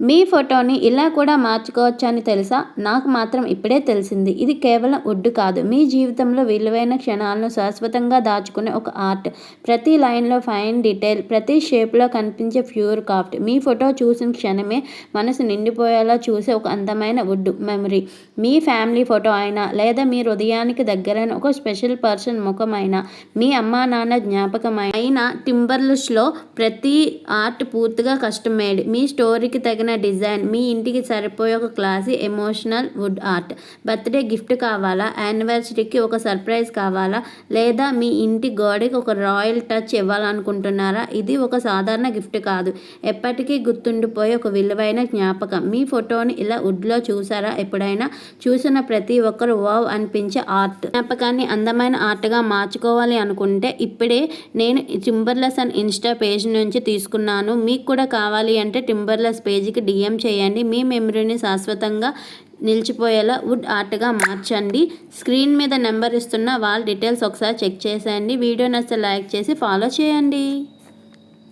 మీ ఫోటోని ఇలా కూడా మార్చుకోవచ్చని తెలుసా? నాకు మాత్రం ఇప్పుడే తెలిసింది. ఇది కేవలం వుడ్ కాదు, మీ జీవితంలో విలువైన క్షణాలను శాశ్వతంగా దాచుకునే ఒక ఆర్ట్. ప్రతి లైన్లో ఫైన్ డీటెయిల్, ప్రతి షేప్లో కనిపించే ప్యూర్ క్రాఫ్ట్. మీ ఫోటో చూసిన క్షణమే మనసు నిండిపోయేలా చూసే ఒక అందమైన వుడ్ మెమరీ. మీ ఫ్యామిలీ ఫోటో అయినా, లేదా మీ హృదయానికి దగ్గరైన ఒక స్పెషల్ పర్సన్ ముఖం అయినా, మీ అమ్మా నాన్న జ్ఞాపకమైన టింబర్లెస్లో ప్రతి ఆర్ట్ పూర్తిగా కస్టమ్ మేడ్. మీ స్టోరీకి తగిన డిజైన్, మీ ఇంటికి సరిపోయే ఒక classy emotional wood art. Birthday gift కావాలా, యానివర్సరీకి ఒక సర్ప్రైజ్ కావాలా, లేదా మీ ఇంటి గోడకి ఒక రాయల్ టచ్ ఇవ్వాలనుకుంటున్నారా? ఇది ఒక సాధారణ గిఫ్ట్ కాదు, ఎప్పటికీ గుర్తుండిపోయే ఒక విలువైన జ్ఞాపకం. మీ ఫోటోని ఇలా వుడ్లో చూసారా ఎప్పుడైనా? చూసిన ప్రతి ఒక్కరు వావ్ అనిపించే ఆర్ట్. జ్ఞాపకాన్ని అందమైన ఆర్ట్గా మార్చుకోవాలి అనుకుంటే ఇప్పుడే నేను టింబర్లెస్ అండ్ ఇన్స్టా పేజ్ నుంచి తీసుకున్నాను. మీకు కూడా కావాలి అంటే టింబర్లెస్ పేజీకి DM చేయండి. మీ మెమరీని శాశ్వతంగా నిలిచిపోయేలా వుడ్ ఆర్ట్గా మార్చండి. స్క్రీన్ మీద నెంబర్ ఇస్తున్న వాళ్ళ డీటెయిల్స్ ఒకసారి చెక్ చేసేయండి. వీడియో నచ్చితే లైక్ చేసి ఫాలో చేయండి.